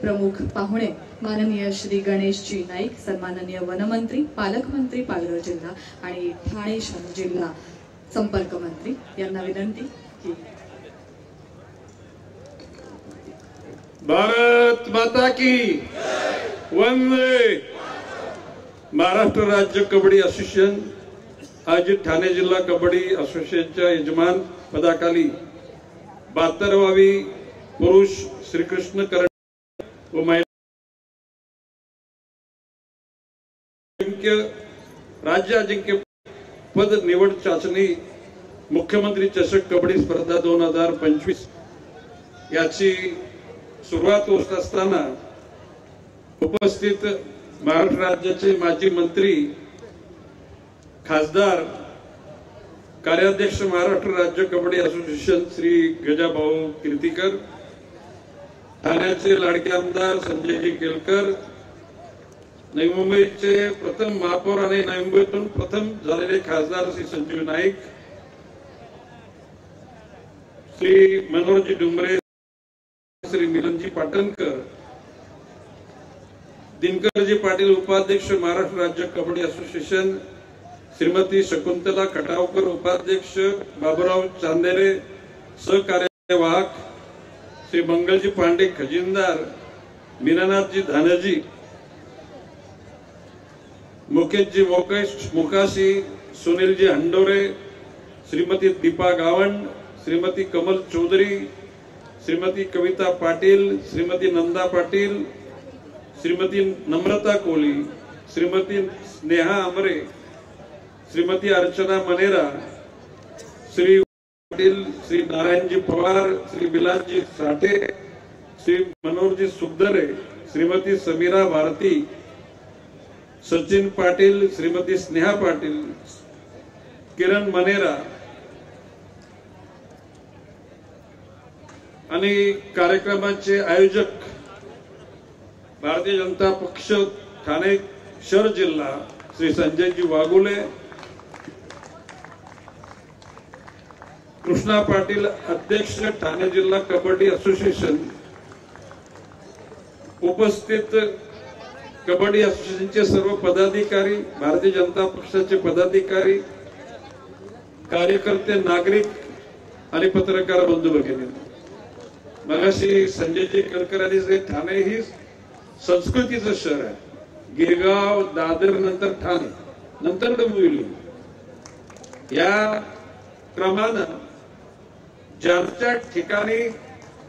प्रमुख पाहुणे माननीय श्री गणेशजी नाईक, सन्माननीय वनमंत्री, पालकमंत्री पालघर जिल्हा आणि ठाणे जिल्हा संपर्क मंत्री यांना विनंती की भारत माता की वंदे। महाराष्ट्र राज्य कबड्डी असोसिएशन आयोजित ठाणे जिल्हा कबड्डी असोसिएशनच्या यजमान पदाखाली 72वी पुरुष श्रीकृष्ण करंडक व महिला राज्य अजिंक्य पद निवड चाचणी मुख्यमंत्री चषक कबड्डी स्पर्धा 2025 याची सुरुवात होत असताना उपस्थित महाराष्ट्र राज्याचे माजी मंत्री खासदार कार्याध्यक्ष महाराष्ट्र राज्य कबड्डी असोसिएशन श्री गजाभाऊ कीर्तीकर, ठाण्याचे लाडके आमदार संजयजी केलकर, नवी मुंबईचे प्रथम महापौर आणि नवी मुंबईतून प्रथम झालेले खासदार श्री संजीव नाईक, श्री मनोहरजी डुंबरे, श्री मिलनजी पाटणकर, दिनकरजी पाटील उपाध्यक्ष महाराष्ट्र राज्य कबड्डी असोसिएशन, श्रीमती शकुंतला खटावकर उपाध्यक्ष, बाबूराव चांदेरे सहकार्यवाहक, श्री मंगलजी पांडे खजिनदार, मीनानाथजी धानजी, मुकेशजी मोकाशी, सुनीलजी हंडोरे, श्रीमती दीपा गावंड, श्रीमती कमल चौधरी, श्रीमती कविता पाटील, श्रीमती नंदा पाटील, श्रीमती नम्रता कोली, श्रीमती स्नेहा अमरे, श्रीमती अर्चना मनेरा, श्री पाटील, श्री नारायणजी पवार, श्री बिलासजी साठे, श्री मनोहरजी सुखदरे, श्रीमती समीरा भारती, सचिन पाटील, श्रीमती स्नेहा पाटील, किरण मनेरा आणि कार्यक्रमाचे आयोजक भारतीय जनता पक्ष ठाणे शहर जिल्हा श्री संजयजी वाघुले, कृष्णा पाटील अध्यक्ष ठाणे जिल्हा कबड्डी असोसिएशन, उपस्थित कबड्डी असोसिएशनचे सर्व पदाधिकारी, भारतीय जनता पक्षाचे पदाधिकारी, कार्यकर्ते, नागरिक आणि पत्रकार बंधू भगिनी, मगाशी संजयजी केलकर यांनी ठाणे ही संस्कृतीचं शहर आहे, गिरगाव दादर नंतर ठाणे नंतर डोंबिवली या क्रमानं ज्यांच्या ठिकाणी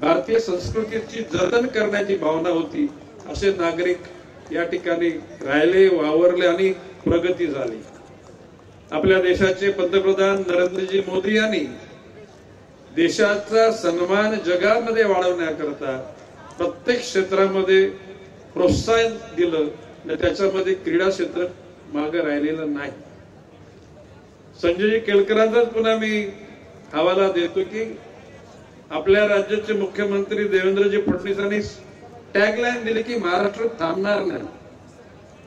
भारतीय संस्कृतीची जतन करण्याची भावना होती असे नागरिक या ठिकाणी राहिले, वावरले आणि प्रगती झाली। आपल्या देशाचे पंतप्रधान नरेंद्रजी मोदी यांनी देशाचा सन्मान जगामध्ये वाढवण्याकरता प्रत्येक क्षेत्रामध्ये प्रोत्साहन दिलं, त्याच्यामध्ये क्रीडा क्षेत्र मागे राहिलेलं नाही। संजयजी केलकरांचाच पुन्हा मी हवाला देतो की आपल्या राज्याचे मुख्यमंत्री देवेंद्रजी फडणवीस यांनी टॅगलाईन दिली की महाराष्ट्र थांबणार नाही।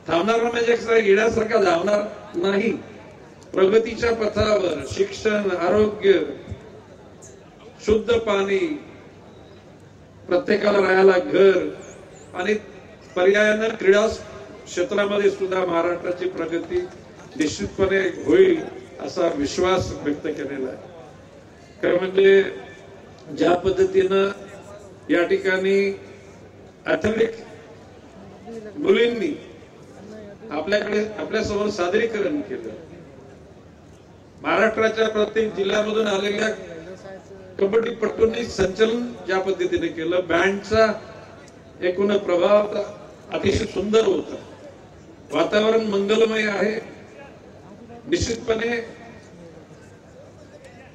थांबणार म्हणजे येण्यासारखा धावणार नाही, प्रगतीच्या पथावर शिक्षण, आरोग्य, शुद्ध पाणी, प्रत्येकाला राहायला घर आणि पर्यायानं क्रीडा क्षेत्रामध्ये सुद्धा महाराष्ट्राची प्रगती निश्चितपणे होईल असा विश्वास व्यक्त केलेला आहे। खरं म्हणजे ज्या पद्धतीनं या ठिकाणी ॲथलेटिक मुलींनी आपल्या समोर सादरीकरण केलं, महाराष्ट्राच्या प्रत्येक जिल्ह्यामधून आलेल्या कबड्डीपटूंनी संचलन ज्या पद्धतीने केलं, बँडचा एकूण प्रभाव अतिशय सुंदर होता, वातावरण मंगलमय आहे। निश्चितपणे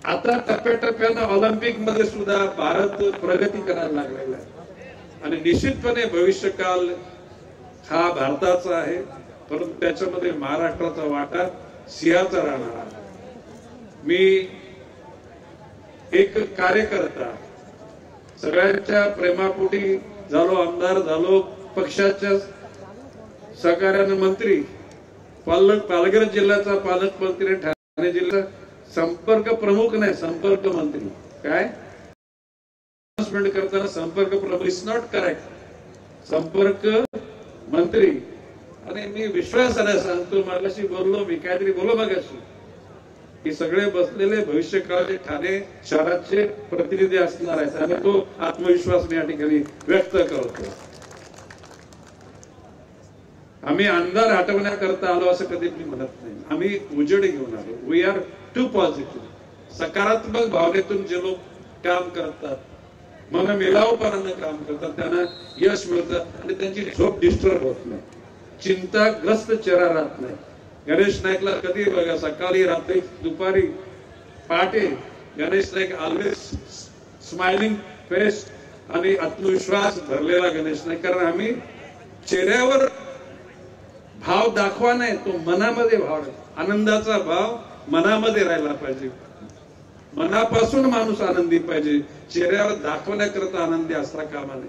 आता टप्प्याटप्प्यानं ऑलिम्पिक मध्ये सुद्धा भारत प्रगती करायला लागलेला आहे आणि निश्चितपणे भविष्यकाल हा भारताचा आहे, परंतु त्याच्यामध्ये महाराष्ट्राचा वाटा सिंहाचा राहणार आहे। मी एक कार्यकर्ता, सगळ्यांच्या प्रेमापोटी झालो आमदार, झालो पक्षाच्या सहकार्याने मंत्री, पालघर जिल्ह्याचा पालकमंत्री, ठाणे जिल्हा संपर्क प्रमुख नाही, संपर्क मंत्री। काय करताना संपर्क प्रमुख इज नॉट करेक्ट, संपर्क मंत्री. आणि मी विश्वासाने सांगतो, मागाशी बोललो मी, काहीतरी बोललो मागाशी, की सगळे बसलेले भविष्यकाळाचे ठाणे शहराचे प्रतिनिधी असणार आहेत आणि तो आत्मविश्वास मी या ठिकाणी व्यक्त करतो. आम्ही अंधार हटवण्याकरता आलो असं कधी मी म्हणत नाही. आम्ही उजेड घेऊन आलो. We are too positive. सकारात्मक भावनेतून जे लोक काम करतात, मन मिलावपणानं काम करतात, त्यांना यश मिळतं आणि त्यांची झोप डिस्टर्ब होत नाही, चिंताग्रस्त चेहरा राहत नाही. गणेश नाईकला कधी बघा, सकाळी, रात्री, दुपारी, पहाटे, Ganesh Naik always smiling face आणि आत्मविश्वास भरलेला गणेश नाईक. कारण आम्ही चेहऱ्यावर भाव दाखवा नाही, तो मनामध्ये भाव, आनंदाचा भाव मनामध्ये राहिला पाहिजे. मनापासून माणूस आनंदी पाहिजे, चेहऱ्यावर दाखवण्याकरता आनंदी असता कामा नये.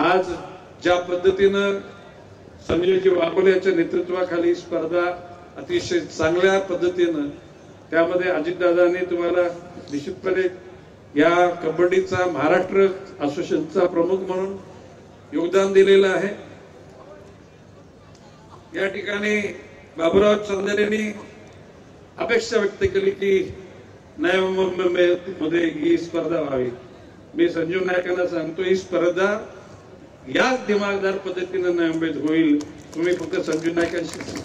आज ज्या पद्धतीनं संजयजी वाघोले यांच्या नेतृत्वाखाली स्पर्धा अतिशय चांगल्या पद्धतीनं, त्यामध्ये अजितदादांनी तुम्हाला निश्चितपणे या कबड्डीचा महाराष्ट्र असोसिएशनचा प्रमुख म्हणून योगदान दिलेलं आहे. या ठिकाणी बाबूराव चंदेरेंनी अपेक्षा व्यक्त केली की नोव्हेंबरमध्ये ही स्पर्धा व्हावी. मी संजीव नायकांना सांगतो, ही स्पर्धा याच दिमागदार पद्धतीने नोव्हेंबरमध्ये होईल. तुम्ही फक्त संजीव नायकांशी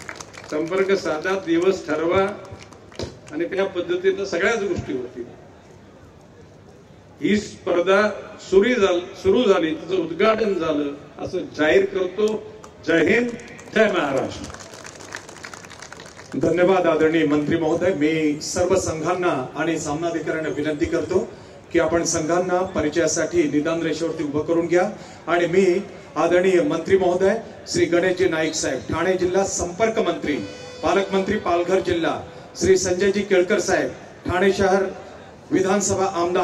संपर्क साधा, दिवस ठरवा आणि त्या पद्धतीनं सगळ्याच गोष्टी होतील. ही स्पर्धा सुरू झाली, तिचं उद्घाटन झालं असं जाहीर करतो. जय हिंद, जय महाराष्ट्र. धन्यवाद आदरणीय मंत्री महोदय. मी सर्व संघांना आणि सामनाधिकाऱ्यांना विनंती करतो की आपण संघांना परिचयासाठी निदान रेषेवरती उभं करून घ्या. आणि मी आदरणीय मंत्री महोदय श्री गणेशजी नाईक साहेब, ठाणे जिल्हा संपर्क मंत्री, पालकमंत्री पालघर जिल्हा, श्री संजयजी केळकर साहेब, ठाणे शहर विधानसभा आमदार